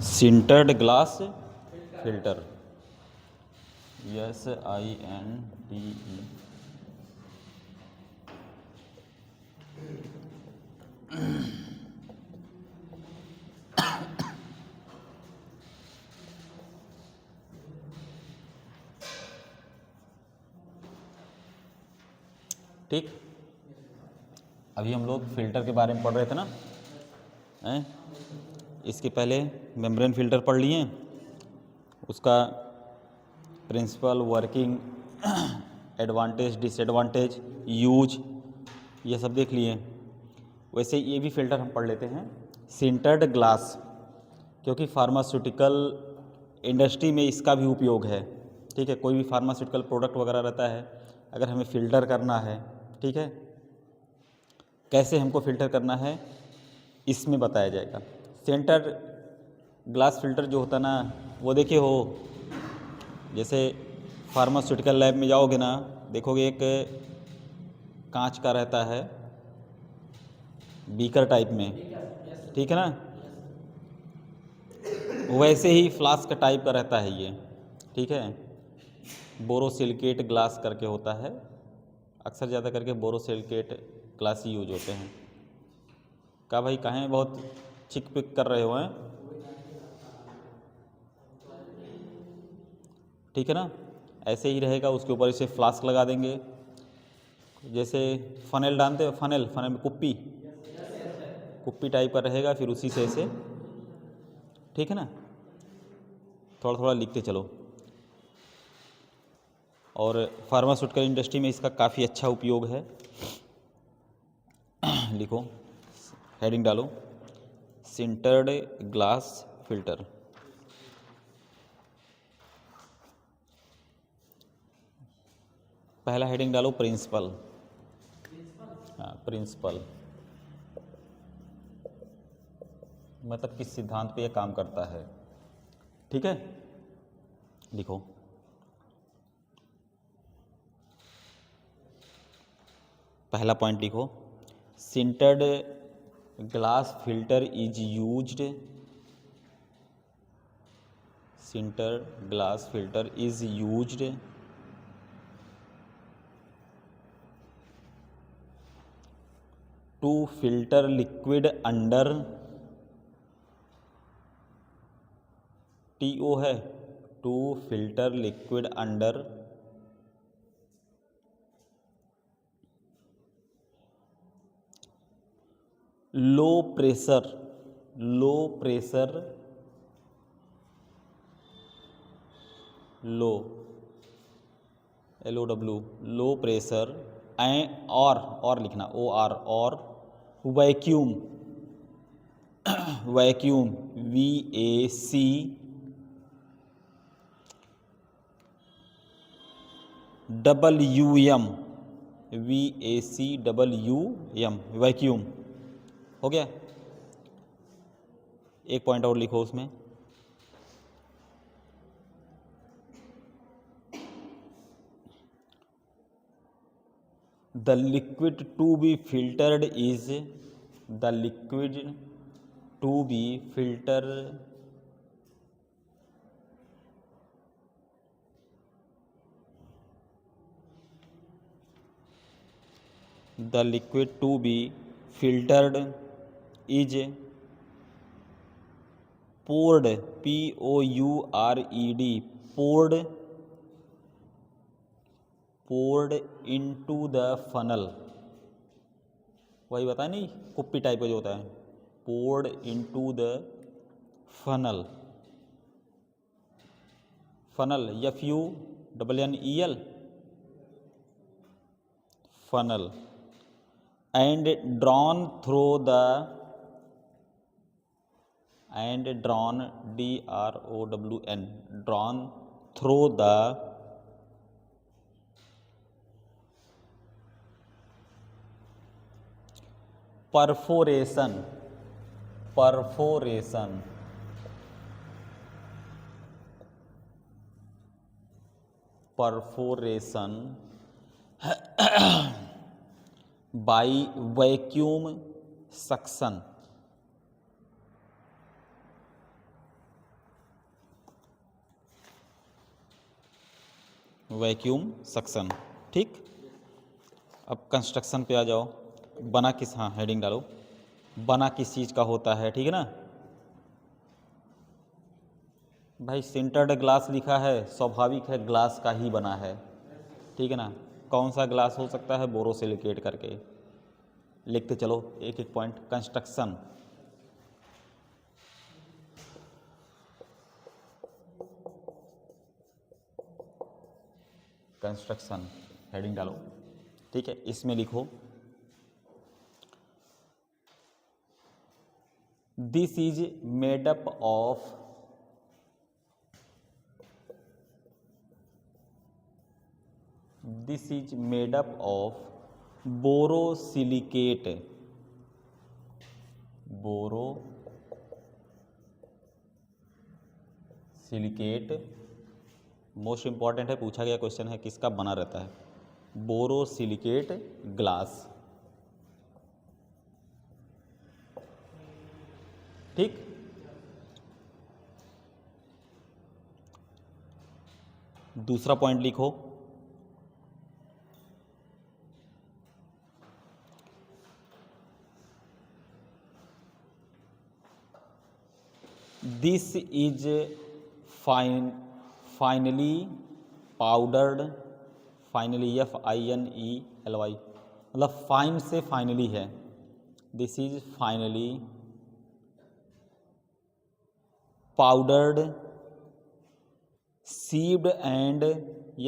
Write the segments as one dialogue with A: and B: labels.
A: Sintered glass filter, SINTE। ठीक, अभी हम लोग फिल्टर के बारे में पढ़ रहे थे ना, हैं? इसके पहले मेम्ब्रेन फिल्टर पढ़ लिए, उसका principle, working, advantage, disadvantage, use, ये सब देख लिए। वैसे ये भी फिल्टर हम पढ़ लेते हैं, सिंटर्ड ग्लास, क्योंकि फार्मास्यूटिकल इंडस्ट्री में इसका भी उपयोग है। ठीक है, कोई भी फार्मास्यूटिकल प्रोडक्ट वगैरह रहता है, अगर हमें फ़िल्टर करना है, ठीक है, कैसे हमको फ़िल्टर करना है इसमें बताया जाएगा। सेंटर ग्लास फिल्टर जो होता ना, वो देखिए हो, जैसे फार्मास्यूटिकल लैब में जाओगे ना, देखोगे एक कांच का रहता है, बीकर टाइप में, ठीक है ना, वैसे ही फ्लास्क टाइप का रहता है ये, ठीक है। बोरोसिलिकेट ग्लास करके होता है, अक्सर ज़्यादा करके बोरोसिलिकेट ग्लास ही यूज होते हैं। का भाई कहें बहुत चिक पिक कर रहे हो हैं, ठीक है ना, ऐसे ही रहेगा। उसके ऊपर इसे फ्लास्क लगा देंगे, जैसे फनेल डालते हो, फनेल में कुप्पी कुप्पी टाइप का रहेगा, फिर उसी से ऐसे, ठीक है ना, थोड़ा थोड़ा लिखते चलो। और फार्मास्यूटिकल इंडस्ट्री में इसका काफ़ी अच्छा उपयोग है। लिखो, हेडिंग डालो, सिंटर्ड ग्लास फिल्टर। पहला हेडिंग डालो, प्रिंसिपल। हाँ, प्रिंसिपल मतलब किस सिद्धांत पे यह काम करता है, ठीक है। लिखो, पहला पॉइंट लिखो, sintered glass filter is used, sintered glass filter is used to filter liquid under, TO है, to filter liquid under low pressure, low pressure, low LOW, low pressure and और लिखना OR, और vacuum, vacuum VAC WM, WM, vacuum. हो गया, एक point और लिखो उसमें, the liquid to be filtered is, the liquid to be filter the liquid to be filtered is poured, POURED, poured into the funnel, वही बताया नहीं, कुप्पी टाइप का जो होता है, poured into the funnel, funnel FUNNEL, funnel, and drawn through the, and drawn DROWN, drawn through the perforation, perforation, perforation by vacuum suction, vacuum suction. ठीक, अब कंस्ट्रक्शन पे आ जाओ। बना किस, हाँ हेडिंग डालो, बना किस चीज़ का होता है, ठीक है ना भाई। सिंटर्ड ग्लास लिखा है, स्वाभाविक है ग्लास का ही बना है, ठीक है ना। कौन सा ग्लास हो सकता है, बोरोसिलिकेट करके लिखते चलो एक एक पॉइंट। कंस्ट्रक्शन, कंस्ट्रक्शन हेडिंग डालो, ठीक है। इसमें लिखो this is made up of this is made up of borosilicate, borosilicate most important है, पूछा गया क्वेश्चन है, किसका बना रहता है, बोरोसिलिकेट ग्लास। ठीक, दूसरा पॉइंट लिखो this is finely powdered, finely FINELY, मतलब फाइन से फाइनली है। This is finely powdered sieved and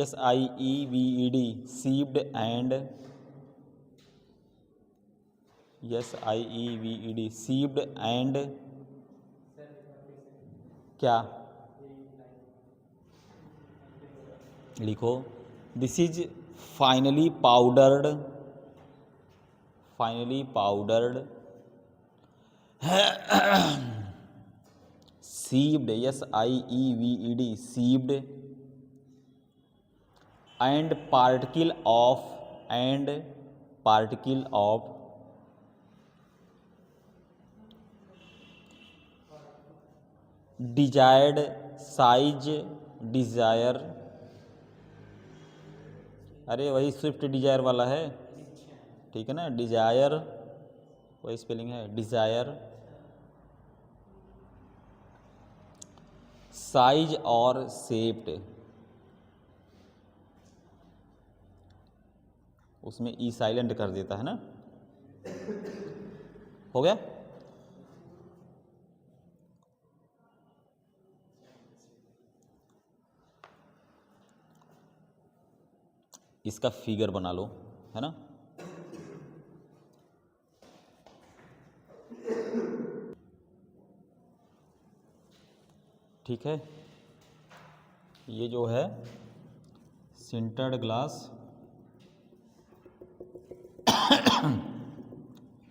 A: SIEVED, sieved and SIEVED, sieved and क्या लिखो, this is finely powdered, finely powdered sieved SIEVED, sieved and particle of desired size, desire, अरे वही Swift Dzire वाला है, ठीक है ना, डिजायर वही स्पेलिंग है, डिजायर साइज और शेप्ड, उसमें ई साइलेंट कर देता है ना। हो गया, इसका फिगर बना लो, है ना। ठीक है, ये जो है सिंटर्ड ग्लास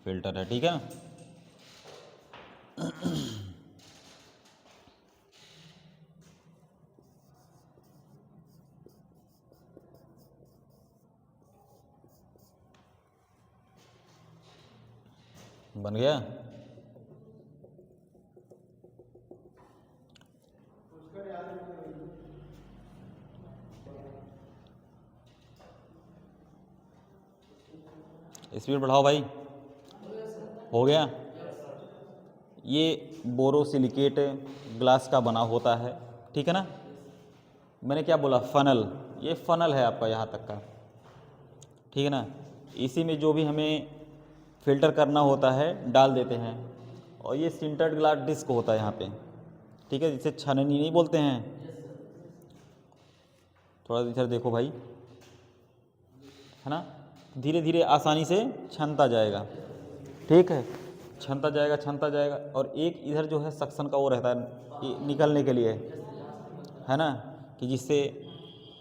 A: फिल्टर है, ठीक है। बन गया, स्पीड बढ़ाओ भाई। हो गया, ये बोरोसिलिकेट ग्लास का बना होता है, ठीक है ना। मैंने क्या बोला, फनल, ये फनल है आपका यहाँ तक का, ठीक है ना। इसी में जो भी हमें फिल्टर करना होता है डाल देते हैं, और ये सिंटर्ड ग्लास डिस्क होता है यहाँ पे, ठीक है, जिसे छननी नहीं बोलते हैं। थोड़ा इधर देखो भाई, है ना, धीरे धीरे आसानी से छनता जाएगा, ठीक है, छनता जाएगा छनता जाएगा। और एक इधर जो है सक्शन का वो रहता है ये निकलने के लिए, है ना, कि जिससे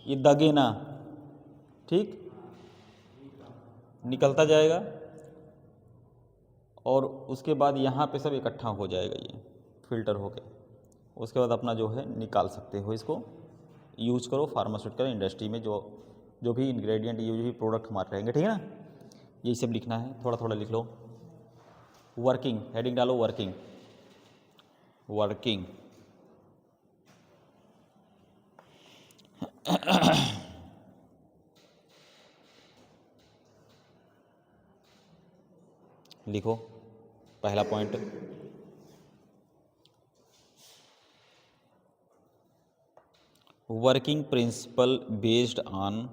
A: ये दगे ना, ठीक, निकलता जाएगा। और उसके बाद यहाँ पे सब इकट्ठा हो जाएगा, ये फिल्टर होके, उसके बाद अपना जो है निकाल सकते हो, इसको यूज करो फार्मास्यूटिकल इंडस्ट्री में, जो भी इंग्रेडिएंट, जो भी प्रोडक्ट हमारे रहेंगे, ठीक है ना। यही सब लिखना है, थोड़ा थोड़ा लिख लो। वर्किंग हेडिंग डालो, वर्किंग, वर्किंग लिखो पहला point, working principle based on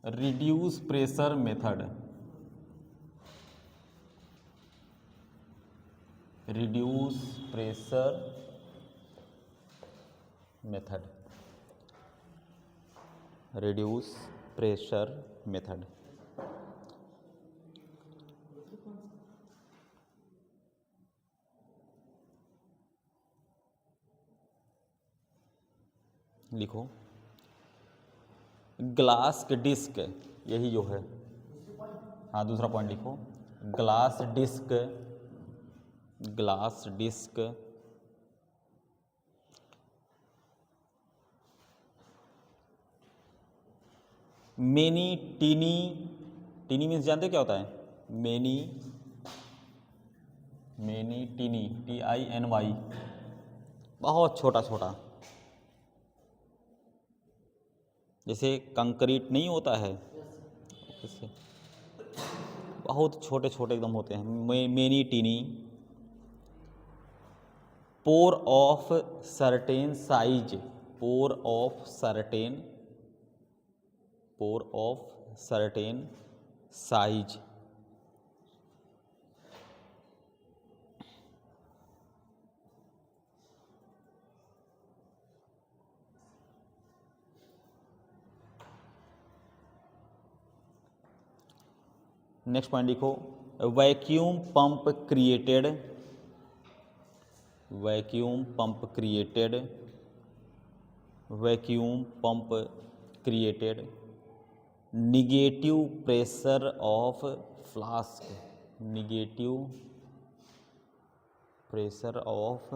A: reduce pressure method, reduce pressure method, reduce pressure method. लिखो ग्लास के डिस्क, यही जो है, हाँ दूसरा पॉइंट लिखो, glass disc, glass disc many tiny, tiny means जानते हो क्या होता है? मेनी, मेनी टीनी, TINY, बहुत छोटा छोटा, जैसे कंक्रीट नहीं होता है, इससे बहुत छोटे छोटे एकदम होते हैं, many tiny, pore of certain size, pore of certain, pore of certain size, next point लिखो vacuum pump created, vacuum pump created, vacuum pump created negative pressure of flask, negative pressure of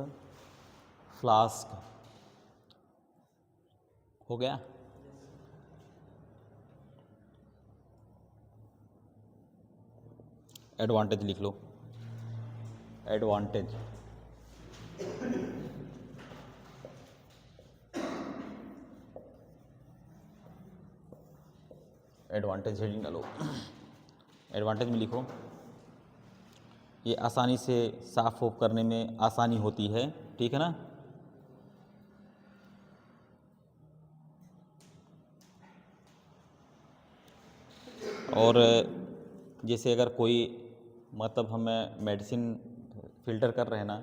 A: flask. हो गया? Advantage लिख लो, advantage, advantage heading डालो। Advantage में लिखो ये आसानी से साफ ऑफ करने में आसानी होती है, ठीक है ना। और जैसे अगर कोई मतलब हमें मेडिसिन फिल्टर कर रहे हैं ना,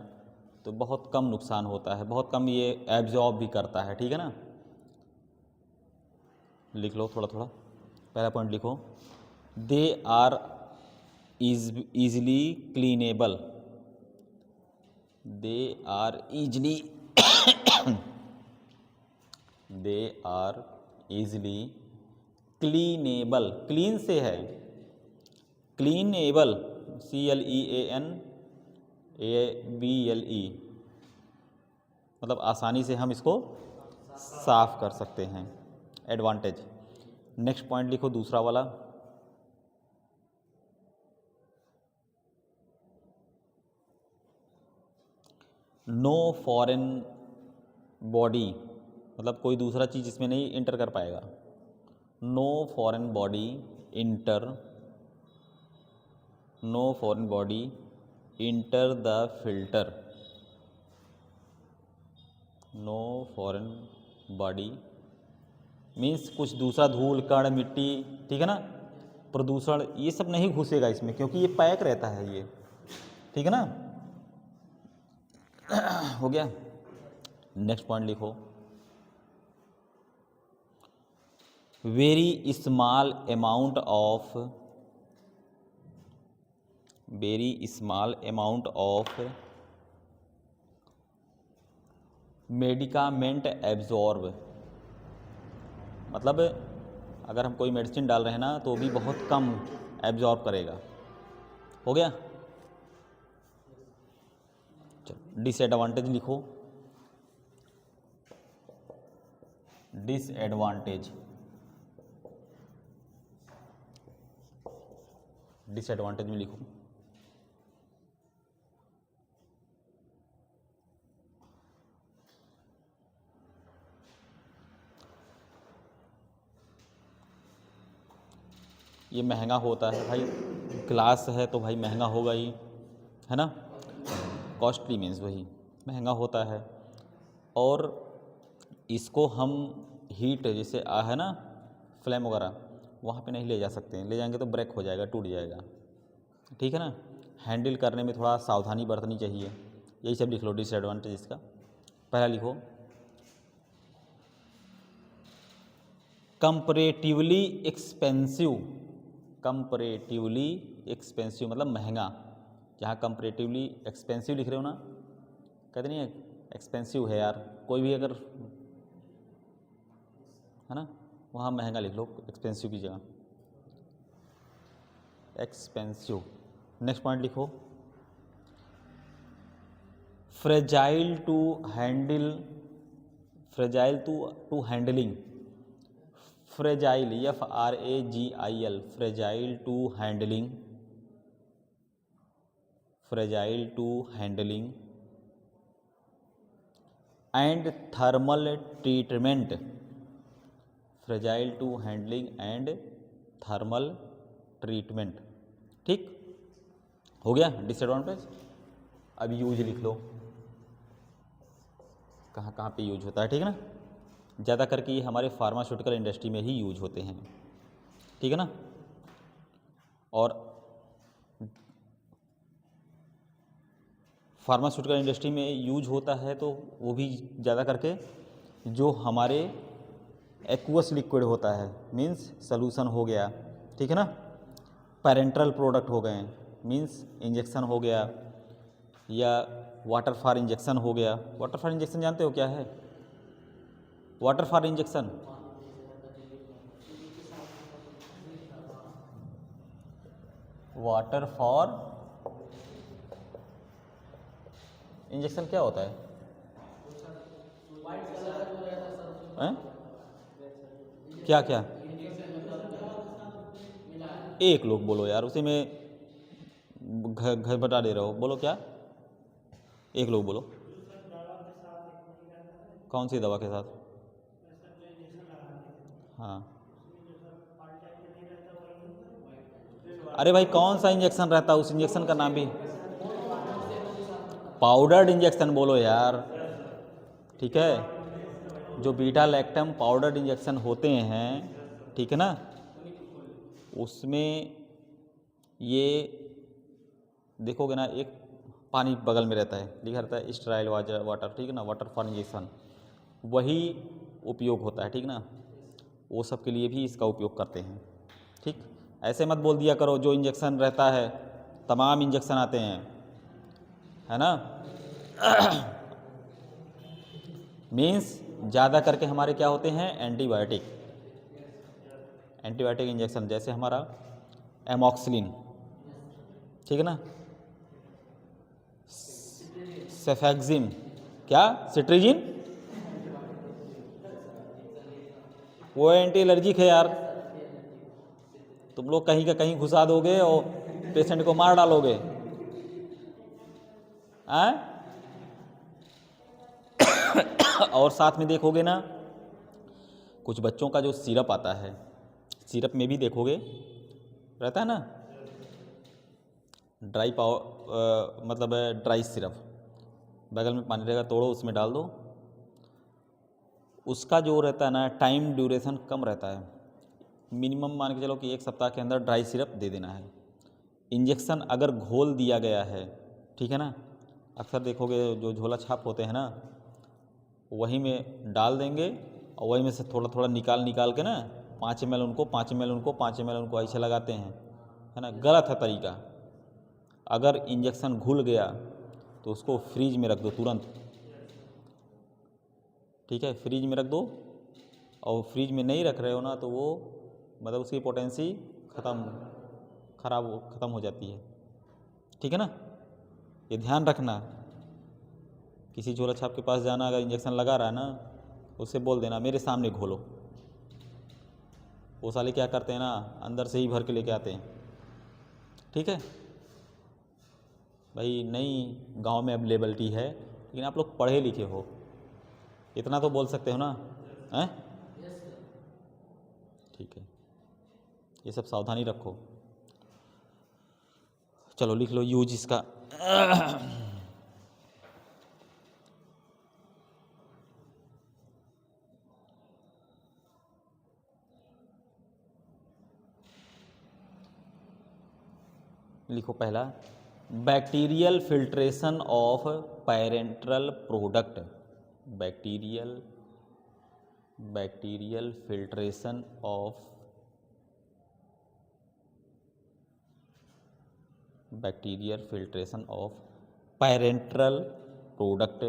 A: तो बहुत कम नुकसान होता है, बहुत कम ये एब्जॉर्ब भी करता है, ठीक है ना। लिख लो थोड़ा थोड़ा। पहला पॉइंट लिखो they are easily cleanable, they are easily they are easily cleanable, clean से है, क्लीनेबल, CLEANABLE, मतलब आसानी से हम इसको साफ कर सकते हैं। एडवांटेज। नेक्स्ट पॉइंट लिखो दूसरा वाला, नो फॉरेन बॉडी, मतलब कोई दूसरा चीज़ इसमें नहीं इंटर कर पाएगा। No foreign body enter, no foreign body enter the filter, no foreign body means कुछ दूसरा धूल कण मिट्टी, ठीक है ना, प्रदूषण, ये सब नहीं घुसेगा इसमें, क्योंकि ये पैक रहता है ये, ठीक है ना। हो गया। नेक्स्ट पॉइंट लिखो very small amount of, very small amount of medicament absorb, मतलब अगर हम कोई मेडिसिन डाल रहे हैं ना तो भी बहुत कम एब्जॉर्ब करेगा। हो गया। चलो डिसएडवांटेज लिखो, डिसएडवांटेज, डिसएडवांटेज में लिखो ये महंगा होता है भाई, ग्लास है तो भाई महंगा होगा ही, है ना। कॉस्टली मीन्स वही महंगा होता है। और इसको हम हीट जैसे है ना फ्लेम वगैरह, वहाँ पे नहीं ले जा सकते हैं, ले जाएंगे तो ब्रेक हो जाएगा, टूट जाएगा, ठीक है ना। हैंडल करने में थोड़ा सावधानी बरतनी चाहिए। यही सब लिख लो डिसएडवांटेज इसका। पहला लिखो कंपैरेटिवली एक्सपेंसिव। कंपैरेटिवली एक्सपेंसिव मतलब महंगा। जहाँ कंपैरेटिवली एक्सपेंसिव लिख रहे हो ना, कहते नहीं है एक्सपेंसिव है यार, कोई भी अगर है ना, वहाँ महंगा लिख लो एक्सपेंसिव की जगह, एक्सपेंसिव। नेक्स्ट पॉइंट लिखो fragile to handle, fragile to handling. Fragile FRAGIL, fragile to handling, fragile to handling and thermal treatment, fragile to handling and thermal treatment. ठीक हो गया डिसएडवांटेज। अब यूज लिख लो, कहाँ कहाँ पे यूज होता है, ठीक है ना। ज़्यादा करके ये हमारे फार्मास्यूटिकल इंडस्ट्री में ही यूज होते हैं, ठीक है ना। और फार्मास्यूटिकल इंडस्ट्री में यूज होता है तो वो भी ज़्यादा करके जो हमारे एक्वस लिक्विड होता है, मींस सॉल्यूशन हो गया, ठीक है ना। पैरेंट्रल प्रोडक्ट हो गए, मींस इंजेक्शन हो गया, या वाटर फॉर इंजेक्शन हो गया। वाटर फॉर इंजेक्शन जानते हो क्या है? Water for injection water for injection क्या होता है? हैं? क्या क्या? एक लोग बोलो यार, उसी में घर बता दे रहे हो, बोलो क्या? एक लोग बोलो। कौन सी दवा के साथ? हाँ, अरे भाई कौन सा इंजेक्शन रहता है, उस इंजेक्शन का नाम भी पाउडर्ड इंजेक्शन बोलो यार, ठीक है। जो बीटा लैक्टम पाउडर्ड इंजेक्शन होते हैं, ठीक है ना, उसमें ये देखोगे ना, एक पानी बगल में रहता है, लिखा रहता है स्टेराइल वाटर, ठीक है ना, वाटर फॉर इंजेक्शन, वही उपयोग होता है, ठीक ना। वो सब के लिए भी इसका उपयोग करते हैं, ठीक। ऐसे मत बोल दिया करो जो इंजेक्शन रहता है, तमाम इंजेक्शन आते हैं, है ना। मीन्स ज़्यादा करके हमारे क्या होते हैं, एंटीबायोटिक, एंटीबायोटिक इंजेक्शन, जैसे हमारा एमॉक्सिलिन, ठीक है ना, सेफेक्सिम, क्या सिट्रीजिन, वो एंटी एलर्जिक है यार। तुम लोग कहीं का कहीं घुसा दोगे और पेशेंट को मार डालोगे, हैं? और साथ में देखोगे ना, कुछ बच्चों का जो सिरप आता है, सिरप में भी देखोगे रहता है ना ड्राई मतलब ड्राई सिरप, बगल में पानी रहेगा, तोड़ो उसमें डाल दो, उसका जो रहता है ना टाइम ड्यूरेशन कम रहता है, मिनिमम मान के चलो कि 1 सप्ताह के अंदर ड्राई सिरप दे देना है। इंजेक्शन अगर घोल दिया गया है, ठीक है ना, अक्सर देखोगे जो झोला छाप होते हैं ना, वही में डाल देंगे और वही में से थोड़ा थोड़ा निकाल के ना 5 ml उनको 5 ml उनको 5 ml उनको ऐसे लगाते हैं, है ना। गलत है तरीका। अगर इंजेक्शन घुल गया तो उसको फ्रीज में रख दो तुरंत, ठीक है, फ्रीज में रख दो। और फ्रीज में नहीं रख रहे हो ना तो वो मतलब उसकी पोटेंसी ख़त्म हो जाती है, ठीक है ना। ये ध्यान रखना, किसी झोला छाप के पास जाना, अगर इंजेक्शन लगा रहा है ना, उससे बोल देना मेरे सामने घोलो। वो साले क्या करते हैं ना, अंदर से ही भर के लेके आते हैं, ठीक है भाई। नहीं गांव में अवेलेबिलिटी है, लेकिन आप लोग पढ़े लिखे हो, इतना तो बोल सकते हो ना, हैं? ठीक है। ये सब सावधानी रखो। चलो लिख लो यूज इसका। लिखो पहला, bacterial filtration of parenteral product. Bacterial filtration of parenteral product.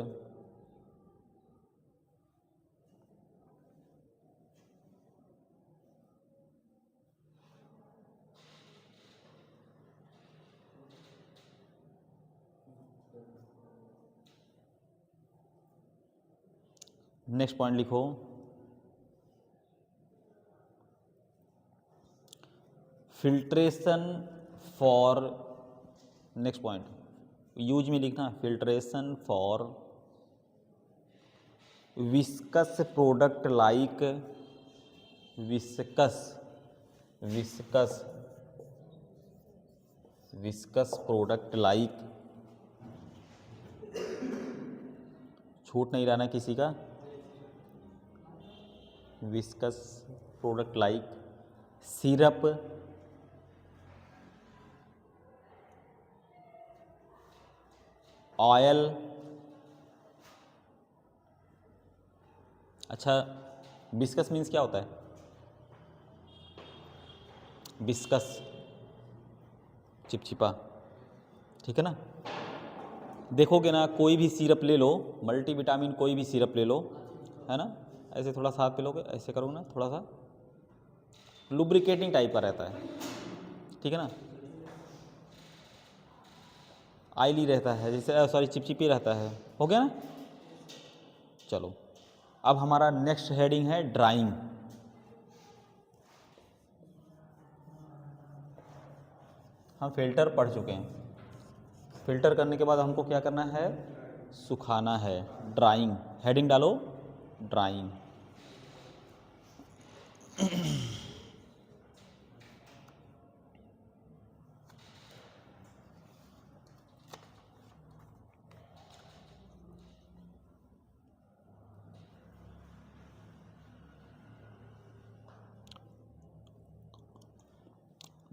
A: Next point लिखो, filtration for, next point use में लिखना, filtration for viscous product like viscous product like, छूट नहीं रहना किसी का, viscous product like syrup, oil. अच्छा, विस्कस मीन्स क्या होता है? विस्कस चिपचिपा, ठीक है ना। देखोगे ना, कोई भी सिरप ले लो, मल्टीविटामिन कोई भी सिरप ले लो, है ना, ऐसे थोड़ा सा हाथ पे लोगे, ऐसे करोगे ना, थोड़ा सा लुब्रिकेटिंग टाइप का रहता है, ठीक है ना, ऑयली रहता है, जैसे सॉरी चिपचिपी रहता है, हो गया ना। चलो अब हमारा नेक्स्ट हेडिंग है ड्राइंग। हम फिल्टर पढ़ चुके हैं, फिल्टर करने के बाद हमको क्या करना है? सुखाना है। ड्राइंग, हेडिंग डालो ड्राइंग।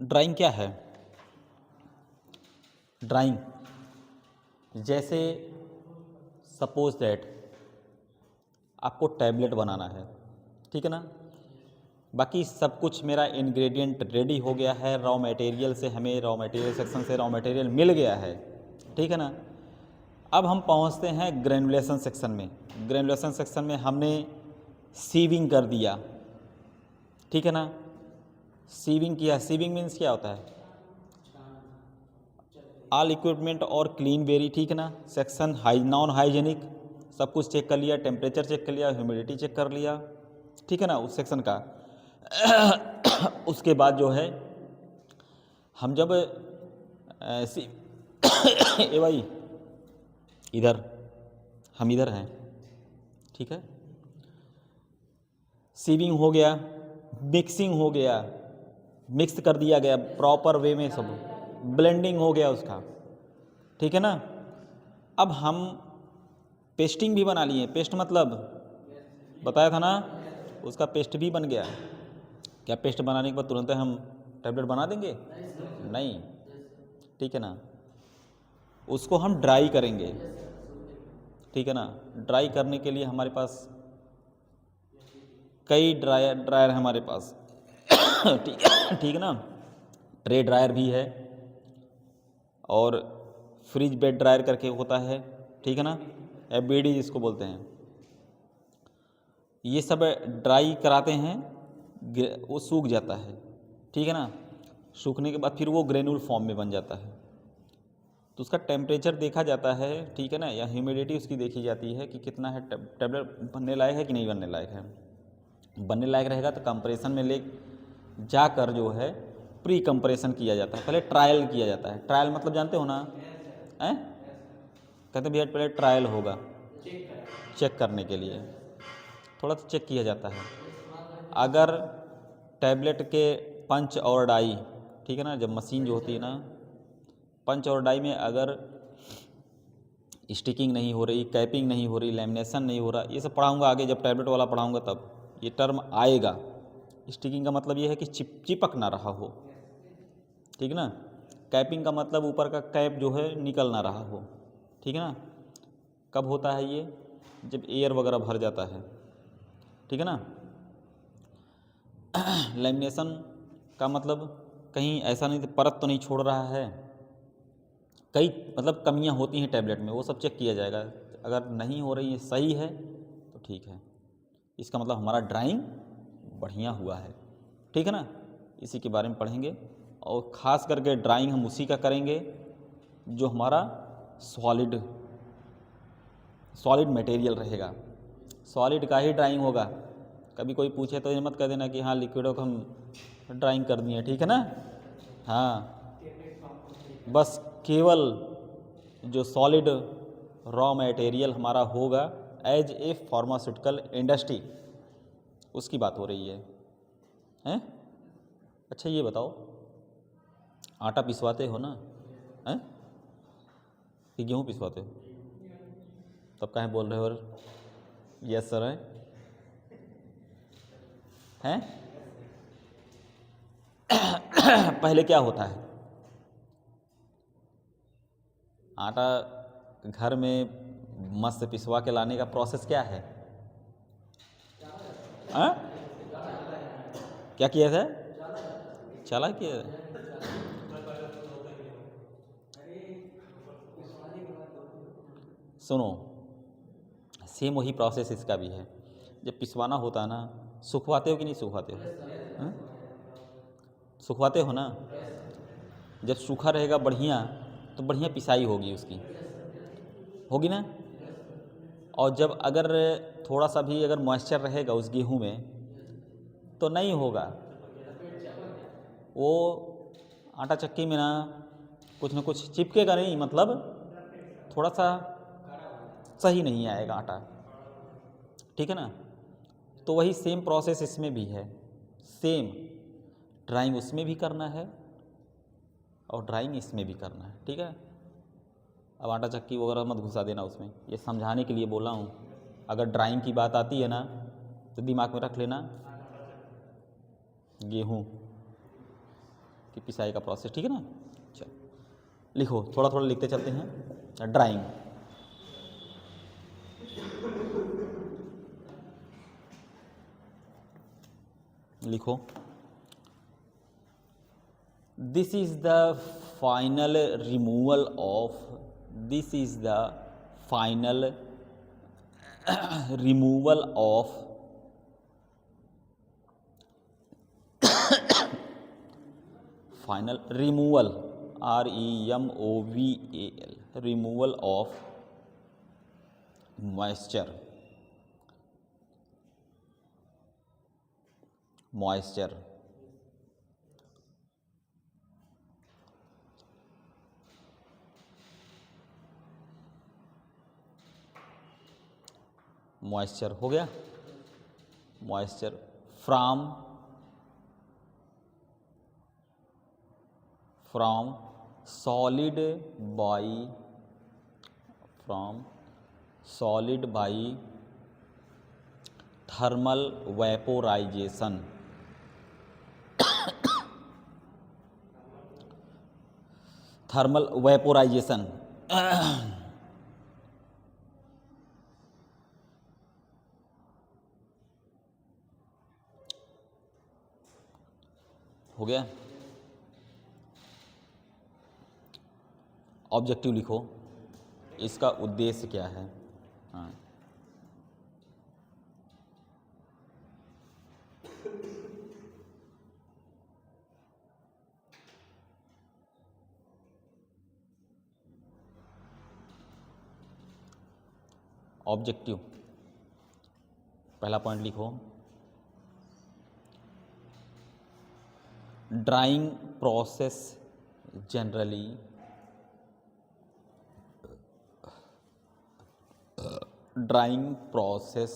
A: ड्राइंग क्या है? ड्राइंग जैसे सपोज दैट आपको टैबलेट बनाना है, ठीक है ना, बाकी सब कुछ मेरा इंग्रेडिएंट रेडी हो गया है, रॉ मटेरियल से हमें रॉ मटेरियल सेक्शन से रॉ मटेरियल मिल गया है, ठीक है ना। अब हम पहुंचते हैं ग्रेनुलेशन सेक्शन में। ग्रेनुलेशन सेक्शन में हमने सीविंग कर दिया, ठीक है ना, सीविंग किया। सीविंग मीन्स क्या होता है? ऑल इक्विपमेंट और क्लीन वेरी, ठीक है ना। सेक्शन नॉन हाइजेनिक, सब कुछ चेक कर लिया, टेम्परेचर चेक कर लिया, ह्यूमिडिटी चेक कर लिया, ठीक है ना, उस सेक्शन का। उसके बाद जो है हम जब ए भाई इधर, हम इधर हैं, ठीक है, सीविंग हो गया, मिक्सिंग हो गया, मिक्स कर दिया गया प्रॉपर वे में, सब ब्लेंडिंग हो गया उसका, ठीक है ना। अब हम पेस्टिंग भी बना लिए। पेस्ट मतलब बताया था ना, उसका पेस्ट भी बन गया। क्या पेस्ट बनाने के बाद तुरंत हम टैबलेट बना देंगे? नहीं, ठीक है ना, उसको हम ड्राई करेंगे, ठीक है ना। ड्राई करने के लिए हमारे पास कई ड्रायर है हमारे पास, ठीक है ना। ट्रे ड्रायर भी है और फ्रिज बेड ड्रायर करके होता है, ठीक है ना, FBD जिसको बोलते हैं। ये सब ड्राई कराते हैं, वो सूख जाता है, ठीक है ना। सूखने के बाद फिर वो ग्रेनुल फॉर्म में बन जाता है। तो उसका टेम्परेचर देखा जाता है, ठीक है ना, या ह्यूमिडिटी उसकी देखी जाती है कि कितना है, टैबलेट बनने लायक है कि नहीं बनने लायक है। बनने लायक रहेगा तो कंप्रेशन में ले जाकर जो है प्री कंप्रेशन किया जाता है, पहले ट्रायल किया जाता है। ट्रायल मतलब जानते हो ना, हैं? कहते भैया पहले ट्रायल होगा, चेक करने के लिए थोड़ा सा चेक किया जाता है। अगर टैबलेट के पंच और डाई, ठीक है ना, जब मशीन जो होती है ना, पंच और डाई में अगर स्टिकिंग नहीं हो रही, कैपिंग नहीं हो रही, लैमिनेशन नहीं हो रहा, ये सब पढ़ाऊंगा आगे, जब टैबलेट वाला पढ़ाऊंगा तब ये टर्म आएगा। स्टिकिंग का मतलब ये है कि चिपक ना रहा हो, ठीक है ना। कैपिंग का मतलब ऊपर का कैप जो है निकल ना रहा हो, ठीक है ना। कब होता है ये? जब एयर वगैरह भर जाता है, ठीक है ना। लैमिनेशन का मतलब कहीं ऐसा नहीं परत तो नहीं छोड़ रहा है, कई मतलब कमियां होती हैं टैबलेट में, वो सब चेक किया जाएगा। अगर नहीं हो रही है, सही है तो ठीक है, इसका मतलब हमारा ड्राइंग बढ़िया हुआ है, ठीक है ना। इसी के बारे में पढ़ेंगे और ख़ास करके ड्राइंग हम उसी का करेंगे जो हमारा सॉलिड मटेरियल रहेगा, सॉलिड का ही ड्राइंग होगा। कभी कोई पूछे तो ये मत कह देना कि हाँ लिक्विडों को हम ड्राइंग कर दिए, ठीक है ना। हाँ, बस केवल जो सॉलिड रॉ मटेरियल हमारा होगा एज ए फार्मास्यूटिकल इंडस्ट्री, उसकी बात हो रही है, हैं। अच्छा ये बताओ, आटा पिसवाते हो ना, हैं, कि गेहूँ पिसवाते हो? तब काहे बोल रहे हो? और यस सर हैं? पहले क्या होता है? आटा घर में मस्त पिसवा के लाने का प्रोसेस क्या है? हाँ, क्या किया था? चला किया। सुनो, सेम वही प्रोसेस इसका भी है। जब पिसवाना होता है ना, सुखवाते हो कि नहीं सुखवाते हो? हाँ? सुखवाते हो ना। जब सूखा रहेगा बढ़िया तो बढ़िया पिसाई होगी उसकी, होगी ना। और जब अगर थोड़ा सा भी अगर मॉइस्चर रहेगा उस गेहूं में तो नहीं होगा वो। आटा चक्की में ना कुछ चिपकेगा नहीं, मतलब थोड़ा सा सही नहीं आएगा आटा, ठीक है ना। तो वही सेम प्रोसेस इसमें भी है, सेम ड्राइंग उसमें भी करना है और ड्राइंग इसमें भी करना है, ठीक है। अब आटा चक्की वगैरह मत घुसा देना उसमें, ये समझाने के लिए बोला हूँ। अगर ड्राइंग की बात आती है ना तो दिमाग में रख लेना गेहूँ की पिसाई का प्रोसेस, ठीक है ना। चलो लिखो, थोड़ा थोड़ा लिखते चलते हैं। ड्राइंग, लिखो, this is the final removal of, this is the final removal of final removal REMOVAL removal of moisture, moisture moisture हो गया। Moisture from solid by, from solid by thermal vaporisation, thermal vaporisation हो गया। Objective लिखो, इसका उद्देश्य क्या है। हाँ, ऑब्जेक्टिव पहला पॉइंट लिखो, drying process generally drying process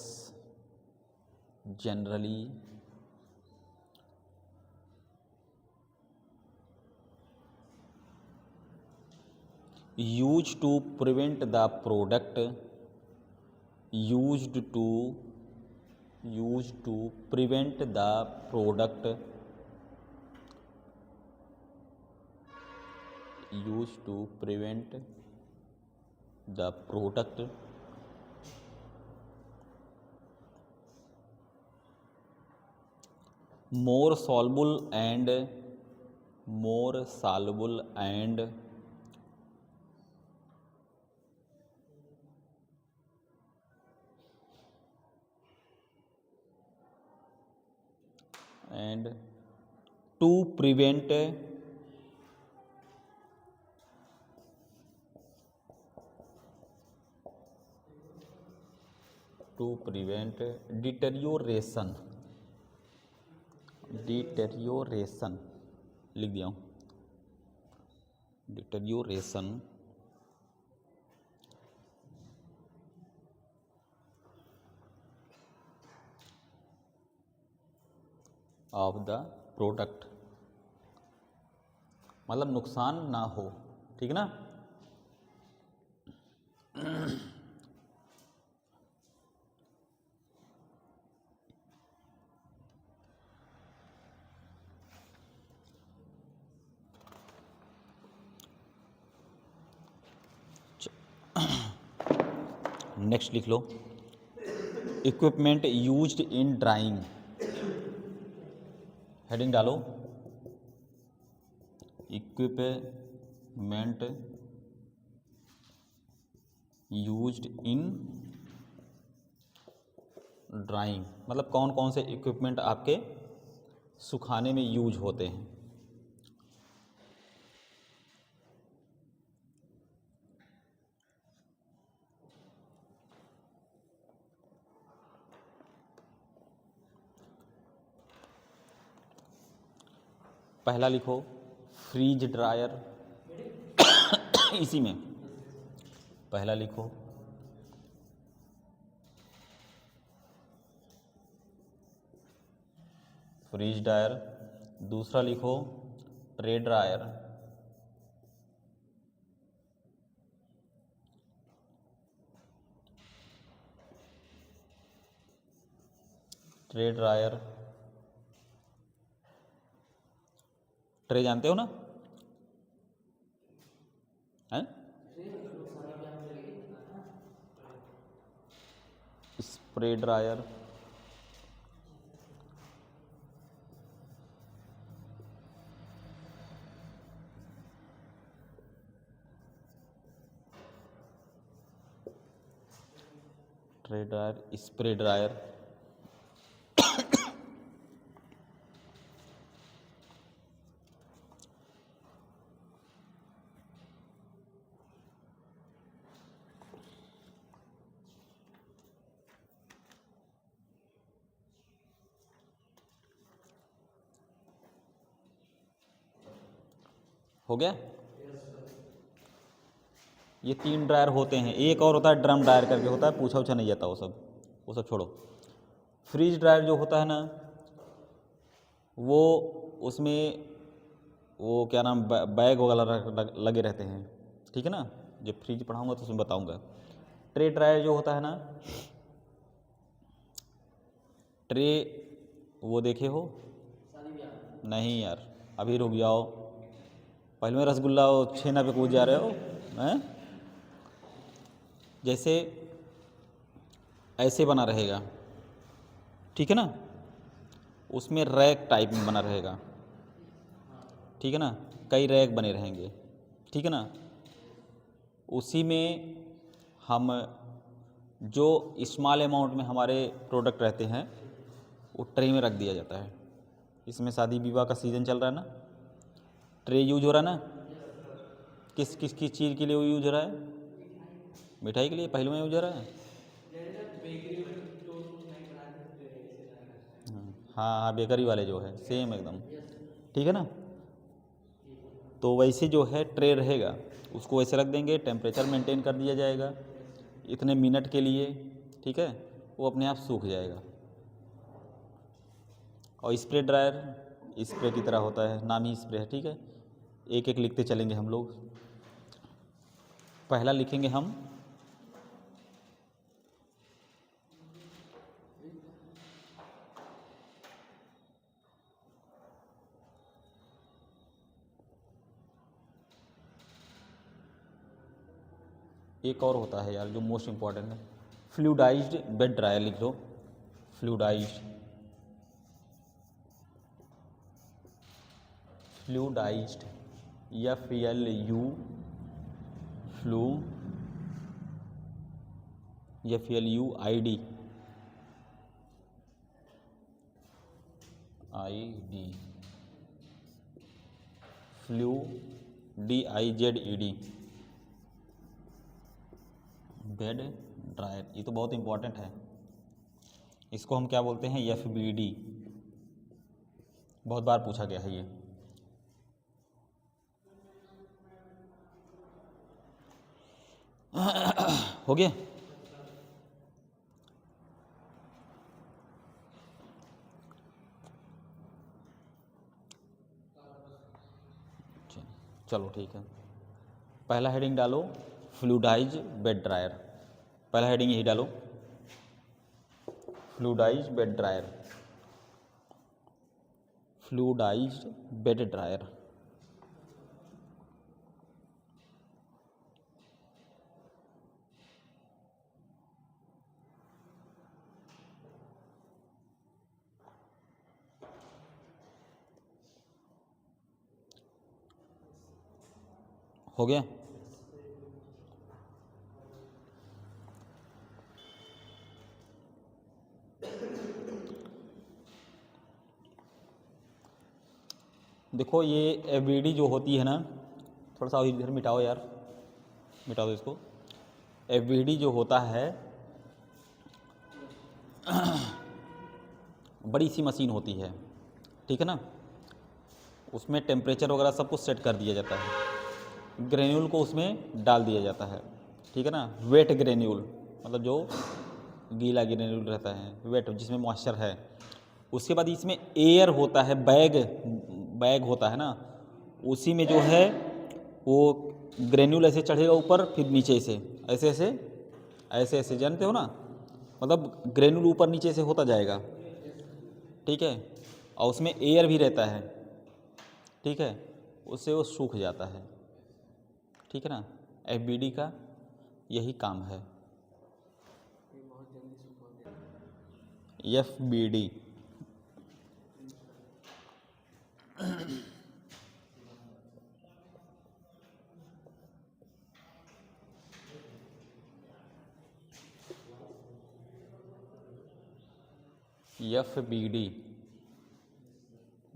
A: generally use to prevent the product, used to prevent the product, use to prevent the product more soluble and to prevent deterioration लिख दिया हूँ, डिटेरियोरेशन ऑफ द प्रोडक्ट, मतलब नुकसान ना हो, ठीक ना। Next लिख लो, equipment used in drying, heading डालो, इक्विपमेंट यूज्ड इन ड्राइंग, मतलब कौन कौन से इक्विपमेंट आपके सुखाने में यूज होते हैं। पहला लिखो फ्रीज ड्रायर, इसी में पहला लिखो फ्रीज ड्रायर, दूसरा लिखो tray dryer, tray dryer, tray जानते हो ना, हैं? Spray dryer, tray dryer, spray dryer, हो गया। ये 3 ड्रायर होते हैं, एक और होता है ड्रम ड्रायर करके होता है, पूछा उछा नहीं जाता वो सब छोड़ो। फ्रीज ड्रायर जो होता है ना, वो उसमें वो क्या नाम बैग वगैरह लगे रहते हैं, ठीक है ना, जब फ्रिज पढ़ाऊंगा तो उसमें बताऊंगा। ट्रे ड्रायर जो होता है ना, ट्रे वो देखे हो? नहीं यार, अभी रुक जाओ, पहले में रसगुल्ला छेना पे कूद जा रहे हो हैं। जैसे ऐसे बना रहेगा, ठीक है ना, उसमें रैक टाइप में बना रहेगा, ठीक है ना, कई रैक बने रहेंगे, ठीक है ना। उसी में हम जो स्मॉल अमाउंट में हमारे प्रोडक्ट रहते हैं वो ट्रे में रख दिया जाता है। इसमें शादी विवाह का सीज़न चल रहा है ना, ट्रे यूज हो रहा है ना, किस किस किस चीज़ के लिए वो यूज हो रहा है? मिठाई के लिए पहले में यूज हो रहा है। हाँ हाँ, बेकरी वाले जो है सेम एकदम, ठीक है ना। तो वैसे जो है ट्रे रहेगा, उसको वैसे रख देंगे, टेम्परेचर मेंटेन कर दिया जाएगा इतने मिनट के लिए, ठीक है, वो अपने आप सूख जाएगा। और स्प्रे ड्रायर स्प्रे की तरह होता है, नाम ही स्प्रे है, ठीक है। एक एक लिखते चलेंगे हम लोग। पहला लिखेंगे हम एक और होता है यार जो मोस्ट इम्पॉर्टेंट है, फ्लूइडाइज्ड बेड ड्रायर लिख लो। Fluidised FLU FLUID FLUIDED bed dryer, ये तो बहुत इंपॉर्टेंट है। इसको हम क्या बोलते हैं? FBD, बहुत बार पूछा गया है ये। हो गया? चलो ठीक है, पहला हेडिंग डालो फ्लूइडाइज बेड ड्रायर। पहला हेडिंग यही डालो, फ्लूइडाइज bed dryer, fluidised bed dryer. हो गया? देखो ये FBD जो होती है ना, थोड़ा सा इधर मिटाओ यार, मिटा दो इसको। FBD जो होता है बड़ी सी मशीन होती है, ठीक है ना, उसमें टेम्परेचर वगैरह सब कुछ सेट कर दिया जाता है, ग्रेन्यूल को उसमें डाल दिया जाता है, ठीक है ना। वेट ग्रेन्यूल मतलब जो गीला ग्रेन्यूल रहता है, वेट जिसमें मॉइस्चर है। उसके बाद इसमें एयर होता है, बैग होता है ना, उसी में जो है वो ग्रेन्यूल ऐसे चढ़ेगा ऊपर, फिर नीचे से ऐसे ऐसे जानते हो ना, मतलब ग्रेन्यूल ऊपर नीचे से होता जाएगा, ठीक है। और उसमें एयर भी रहता है, ठीक है, उससे वो सूख जाता है, ठीक है ना। FBD का यही काम है, FBD। FBD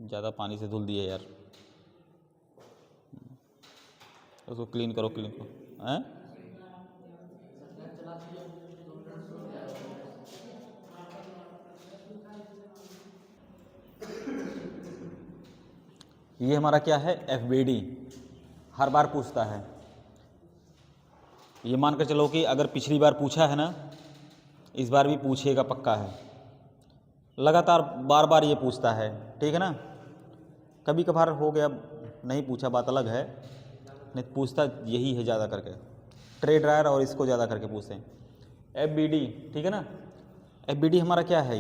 A: ज़्यादा पानी से धुल दिए यार, उसको क्लीन करो हैं? ये हमारा क्या है? FBD हर बार पूछता है। ये मान कर चलो कि अगर पिछली बार पूछा है ना, इस बार भी पूछेगा पक्का है, लगातार बार बार ये पूछता है, ठीक है ना। कभी कभार हो गया नहीं पूछा, बात अलग है, नहीं पूछता यही है ज़्यादा करके, ट्रे ड्रायर और इसको ज़्यादा करके पूछते हैं। FBD, ठीक है ना। FBD हमारा क्या है?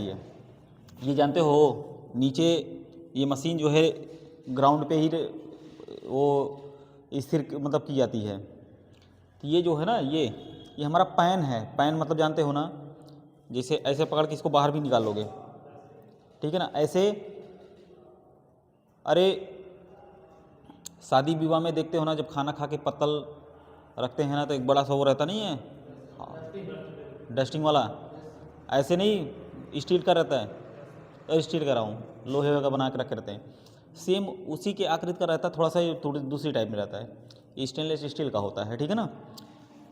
A: ये जानते हो, नीचे ये मशीन जो है ग्राउंड पे ही वो स्थिर मतलब की जाती है। तो ये जो है ना, ये हमारा पैन है। पैन मतलब जानते हो ना, जैसे ऐसे पकड़ के इसको बाहर भी निकाल लोगे, ठीक है ना, ऐसे। अरे शादी विवाह में देखते हो ना, जब खाना खा के पत्तल रखते हैं ना, तो एक बड़ा सा वो रहता नहीं है, डस्टिंग वाला, ऐसे नहीं स्टील का रहता है, और स्टील का रहा हूँ, लोहे का बना के रखे रहते हैं, सेम उसी के आकृति का रहता है, थोड़ा सा ये थोड़ी दूसरी टाइप में रहता है, ये स्टेनलेस स्टील का होता है, ठीक है ना।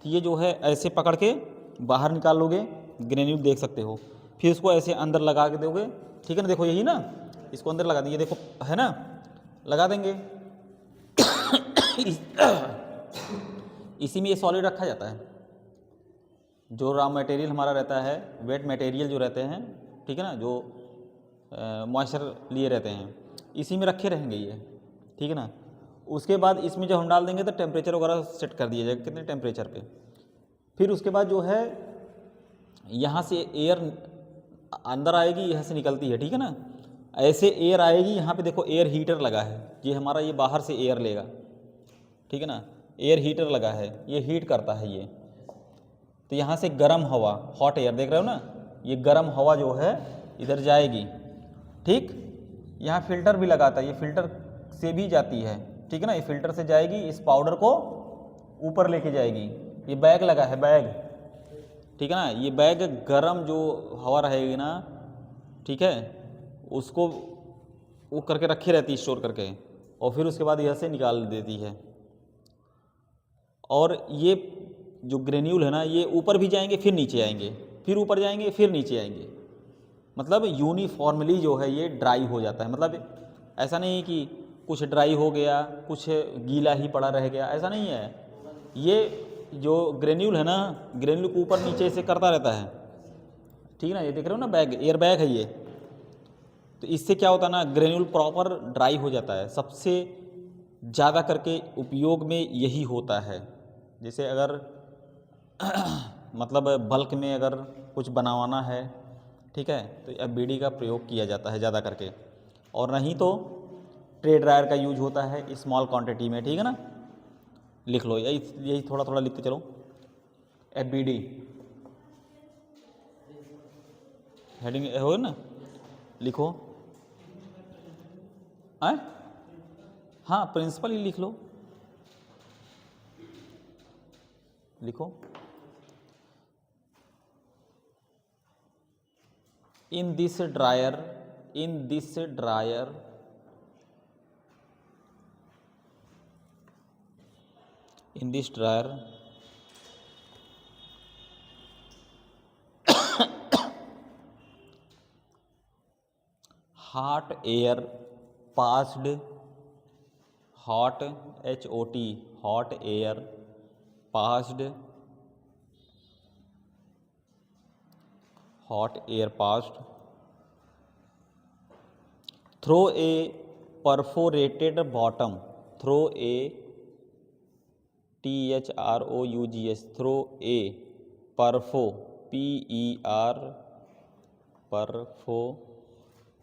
A: तो ये जो है ऐसे पकड़ के बाहर निकाल लोगे, ग्रेन्यूल देख सकते हो, फिर उसको ऐसे अंदर लगा के दोगे, ठीक है ना। देखो यही ना, इसको अंदर लगा देंगे, देखो है ना, लगा देंगे। इसी में ये सॉलिड रखा जाता है, जो रॉ मटेरियल हमारा रहता है, वेट मटेरियल जो रहते हैं, ठीक है ना, जो मॉइस्चर लिए रहते हैं, इसी में रखे रहेंगे ये, ठीक है ना। उसके बाद इसमें जब हम डाल देंगे तो टेम्परेचर वगैरह सेट कर दिया जाएगा कितने टेम्परेचर पे। फिर उसके बाद जो है यहाँ से एयर अंदर आएगी, यहाँ से निकलती है, ठीक है ना। ऐसे एयर आएगी, यहाँ पे देखो एयर हीटर लगा है, ये हमारा ये बाहर से एयर लेगा, ठीक है ना। एयर हीटर लगा है, ये हीट करता है ये। तो यहाँ से गर्म हवा, हॉट एयर देख रहे हो ना, ये गर्म हवा जो है इधर जाएगी, ठीक। यहाँ फिल्टर भी लगाता है, ये फिल्टर से भी जाती है, ठीक है ना। ये फिल्टर से जाएगी, इस पाउडर को ऊपर लेके जाएगी। ये बैग लगा है, बैग, ठीक है ना। ये बैग गर्म जो हवा रहेगी ना, ठीक है, उसको वो करके रखी रहती है, स्टोर करके, और फिर उसके बाद यहाँ से निकाल देती है। और ये जो ग्रेन्यूल है ना, ये ऊपर भी जाएंगे फिर नीचे आएंगे, फिर ऊपर जाएंगे फिर नीचे आएंगे, मतलब यूनिफॉर्मली जो है ये ड्राई हो जाता है। मतलब ऐसा नहीं कि कुछ ड्राई हो गया, कुछ गीला ही पड़ा रह गया, ऐसा नहीं है। ये जो ग्रेन्यूल है ना, ग्रेन्यूल को ऊपर नीचे से करता रहता है, ठीक है ना। ये देख रहे हो ना, बैग, एयर बैग है ये। तो इससे क्या होता है ना, ग्रेन्यूल प्रॉपर ड्राई हो जाता है। सबसे ज़्यादा करके उपयोग में यही होता है। जैसे अगर मतलब बल्क में अगर कुछ बनवाना है, ठीक है, तो FBD का प्रयोग किया जाता है ज़्यादा करके। और नहीं तो ट्रे ड्रायर का यूज होता है स्मॉल क्वांटिटी में, ठीक है ना। लिख लो, यही थोड़ा थोड़ा लिखते चलो। FBD हेडिंग हो ना, लिखो। आए, हाँ, प्रिंसिपल ही लिख लो, लिखो। in this dryer hot air passed, hot air passed through a perforated bottom, through a THROUGH, through a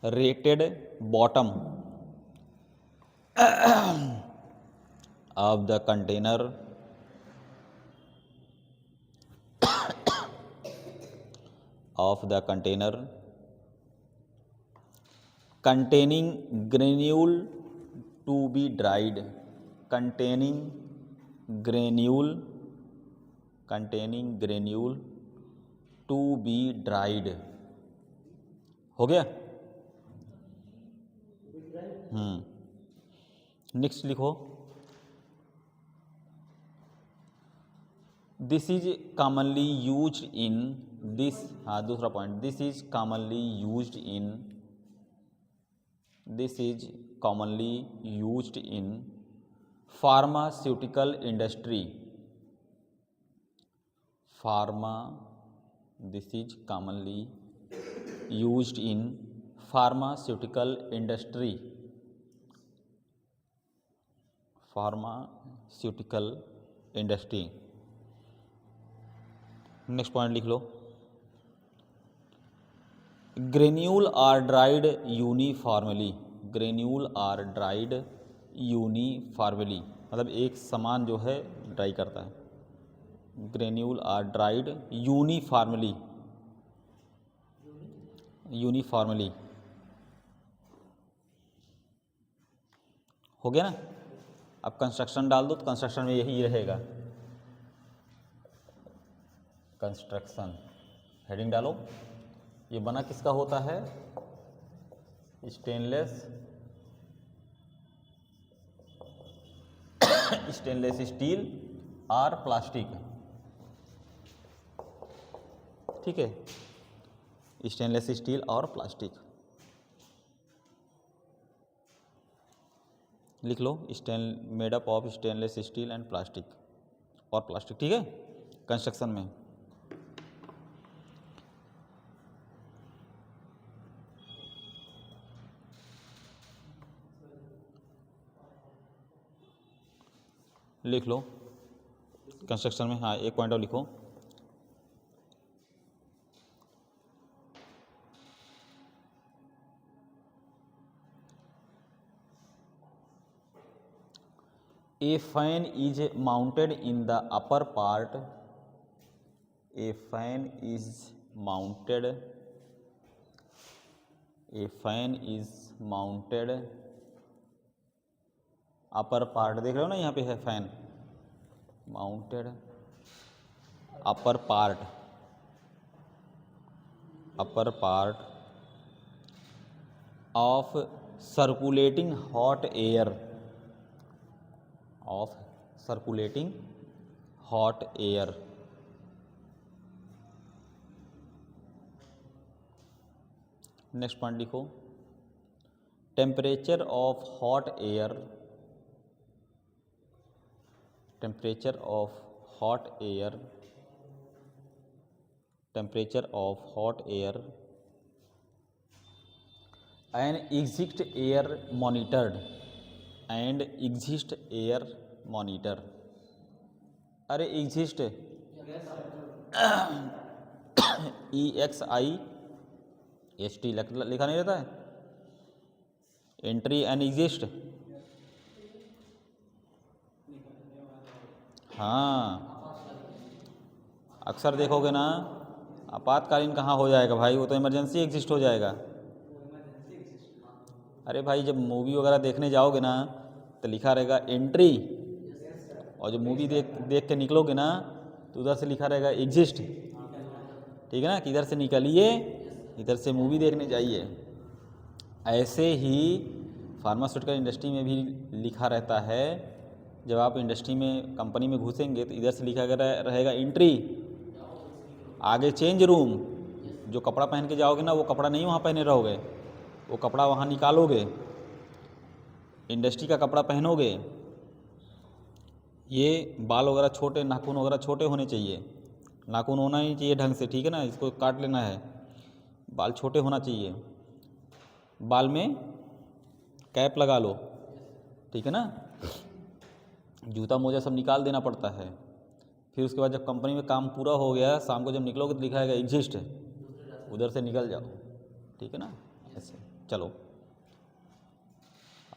A: perforated bottom of the container containing granule to be dried, containing granule to be dried। हो गया। Next लिखो, this is commonly used in this, हाँ दूसरा point, this is commonly used in pharmaceutical industry, this is commonly used in pharmaceutical industry, next point लिख लो, granule are dried uniformly, मतलब एक समान जो है ड्राई करता है। ग्रेन्यूल आर ड्राइड यूनिफॉर्मली, हो गया ना। अब कंस्ट्रक्शन डाल दो, तो कंस्ट्रक्शन में यही रहेगा, कंस्ट्रक्शन हेडिंग डालो। ये बना किसका होता है, स्टेनलेस स्टील और प्लास्टिक, ठीक है, स्टेनलेस स्टील और प्लास्टिक लिख लो। Made up of stainless steel and plastic, और प्लास्टिक, ठीक है, कंस्ट्रक्शन में। लिख लो कंस्ट्रक्शन में, हाँ एक पॉइंट और लिखो। A fan is mounted in the upper part. A fan is mounted. A fan is mounted. Upper part देख रहे हो ना, यहाँ पे है fan mounted upper part of circulating hot air next point लिखो, temperature of hot air and exist air monitored अरे exist EXIST लिखा नहीं रहता है, एंट्री एंड एग्जिस्ट। हाँ अक्सर देखोगे ना, आपातकालीन कहाँ हो जाएगा भाई, वो तो इमरजेंसी एग्जिस्ट हो जाएगा। अरे भाई जब मूवी वगैरह देखने जाओगे ना तो लिखा रहेगा एंट्री, और जब मूवी देख के निकलोगे ना तो उधर से लिखा रहेगा एग्जिस्ट, ठीक है ना, कि इधर से निकलिए, इधर से मूवी देखने जाइए। ऐसे ही फार्मास्यूटिकल इंडस्ट्री में भी लिखा रहता है, जब आप इंडस्ट्री में कंपनी में घुसेंगे तो इधर से लिखा रहेगा एंट्री, आगे चेंज रूम। जो कपड़ा पहन के जाओगे ना वो कपड़ा नहीं वहाँ पहने रहोगे, वो कपड़ा वहाँ निकालोगे, इंडस्ट्री का कपड़ा पहनोगे। ये बाल वगैरह छोटे, नाखून वगैरह छोटे होने चाहिए, नाखून होना ही चाहिए ढंग से, ठीक है ना, इसको काट लेना है, बाल छोटे होना चाहिए, बाल में कैप लगा लो, ठीक है ना, जूता मोजा सब निकाल देना पड़ता है। फिर उसके बाद जब कंपनी में काम पूरा हो गया, शाम को जब निकलोगे तो लिखा है एग्जिस्ट, उधर से निकल जाओ, ठीक है ना, ऐसे। चलो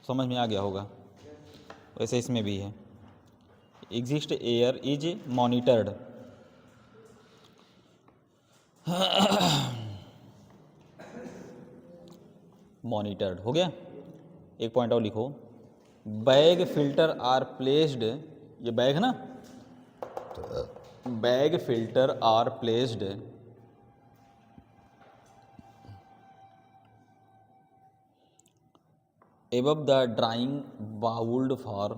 A: समझ में आ गया होगा। वैसे इसमें भी है, exhaust air is monitored. Monitored हो गया। एक पॉइंट और लिखो, बैग फिल्टर आर प्लेस्ड, ये बैग है ना, bag filter are placed above the drying bowl for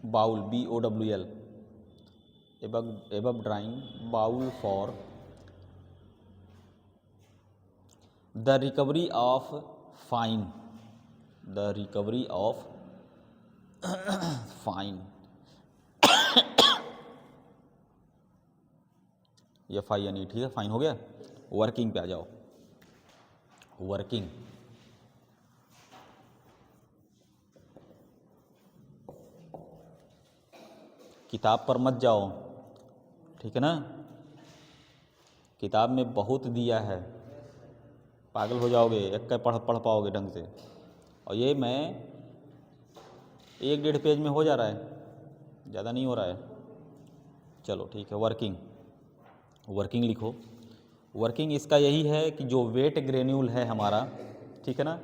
A: bowl BOWL above drying bowl for the recovery of fine या FINE, ठीक है, फाइन हो गया। वर्किंग पे आ जाओ, वर्किंग किताब पर मत जाओ, ठीक है ना, किताब में बहुत दिया है, पागल हो जाओगे, एक का पढ़ पाओगे ढंग से, और ये मैं 1-1.5 पेज में हो जा रहा है, ज़्यादा नहीं हो रहा है। चलो ठीक है, वर्किंग लिखो। वर्किंग इसका यही है कि जो वेट ग्रेन्यूल है हमारा, ठीक है ना,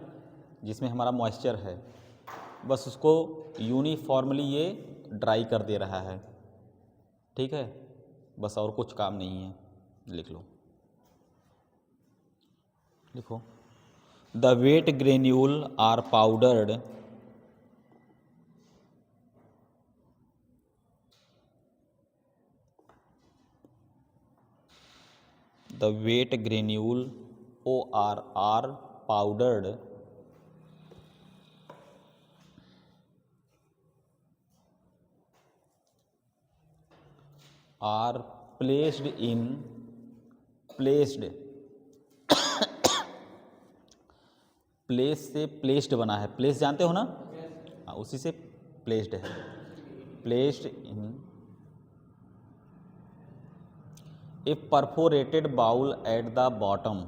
A: जिसमें हमारा मॉइस्चर है, बस उसको यूनिफॉर्मली ये ड्राई कर दे रहा है, ठीक है, बस और कुछ काम नहीं है। लिखो the wet granule or powdered the weight granule OR are powdered are placed place से प्लेस्ड बना है, प्लेस जानते हो ना, हाँ उसी से प्लेस्ड है, placed in a perforated bowl at the bottom,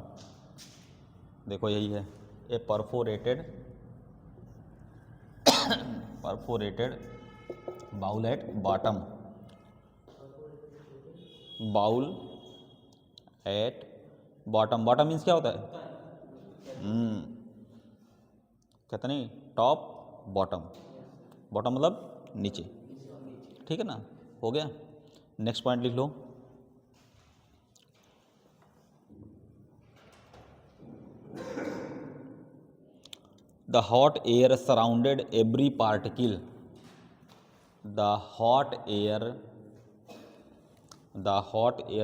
A: देखो यही है, a perforated bowl at bottom, bowl at bottom, bottom means क्या होता है, कहते नहीं टॉप बॉटम, बॉटम मतलब नीचे, ठीक है ना, हो गया। नेक्स्ट पॉइंट लिख लो, the hot air surrounded every particle, the hot air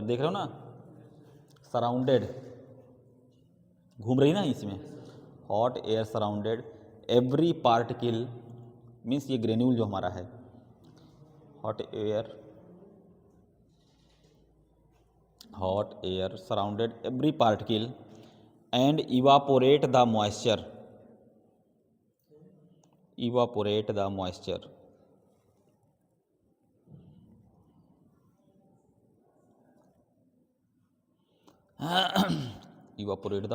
A: देख रहे हो ना, सराउंडेड घूम रही ना इसमें, hot air surrounded every particle means ये ग्रेन्यूल जो हमारा है, hot air surrounded every particle and evaporate the moisture, evaporate the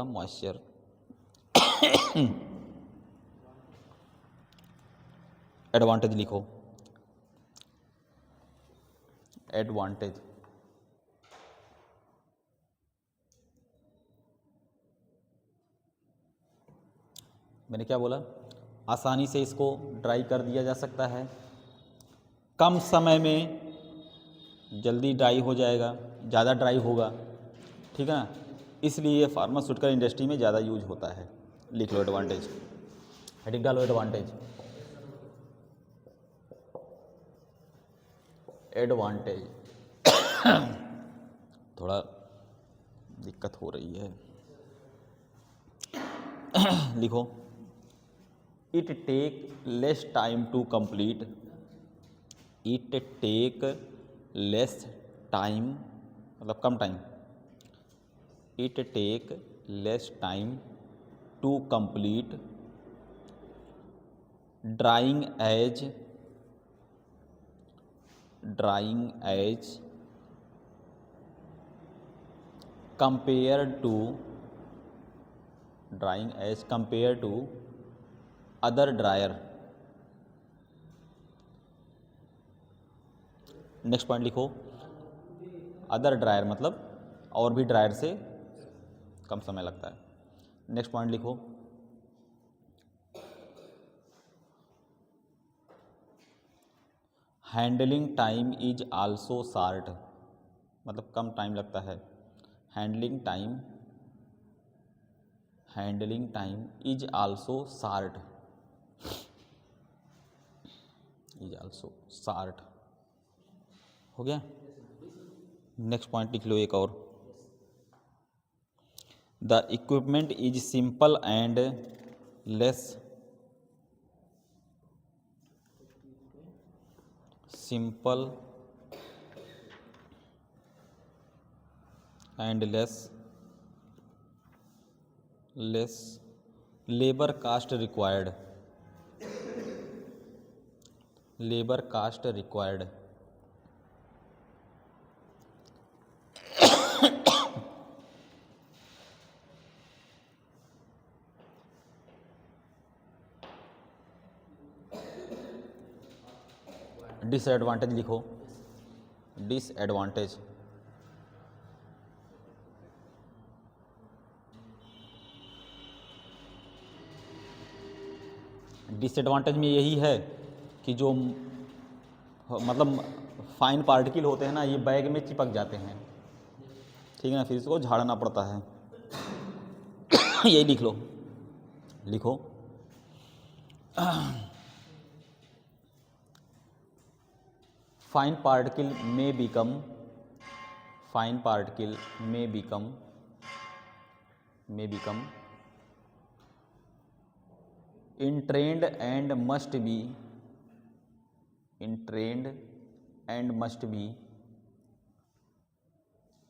A: moisture, advantage लिखो, एडवांटेज, मैंने क्या बोला, आसानी से इसको ड्राई कर दिया जा सकता है, कम समय में जल्दी ड्राई हो जाएगा, ज़्यादा ड्राई होगा, ठीक है ना, इसलिए ये फार्मास्यूटिकल इंडस्ट्री में ज़्यादा यूज होता है। लिख लो एडवांटेज, हेडिंग डालो एडवांटेज, थोड़ा दिक्कत हो रही है, लिखो, it take less time to complete, it take less time मतलब कम time, it take less time to complete drying as compared to other dryer। Next point लिखो, अदर ड्रायर मतलब और भी ड्रायर से कम समय लगता है। नेक्स्ट पॉइंट लिखो, handling time is also short मतलब कम टाइम लगता है, handling time is also short, हो गया। नेक्स्ट पॉइंट लिख लो एक और, the equipment is simple and less labour cost required, disadvantage लिखो, डिसएडवांटेज में यही है कि जो मतलब फाइन पार्टिकल होते हैं ना, ये बैग में चिपक जाते हैं, ठीक है ना, फिर इसको झाड़ना पड़ता है। यही लिख लो, लिखो, फाइन पार्टिकल में become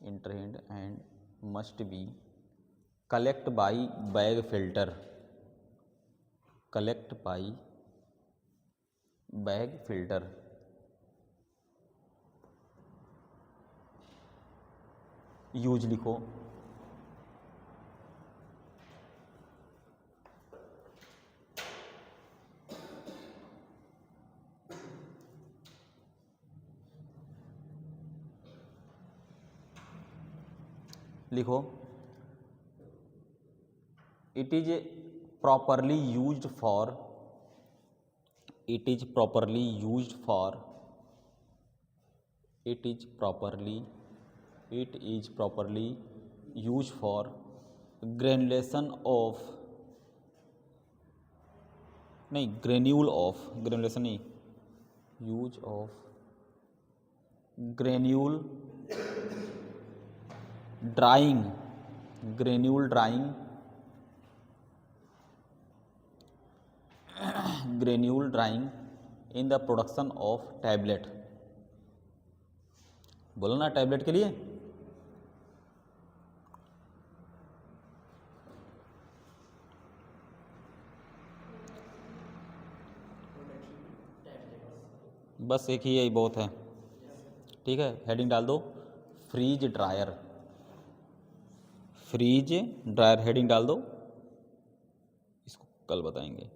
A: entrained and must be collect by bag filter, collect by bag filter. Use लिखो, लिखो it is properly used for, it is properly used for, it is properly, it is properly use for granulation of, नहीं granule of, granulation नहीं, use of granule drawing, granule drawing, granule drawing in the production of tablet. बोलो ना tablet के लिए। बस एक ही यही बहुत है, ठीक है। हेडिंग डाल दो freeze dryer, freeze dryer heading डाल दो, इसको कल बताएंगे।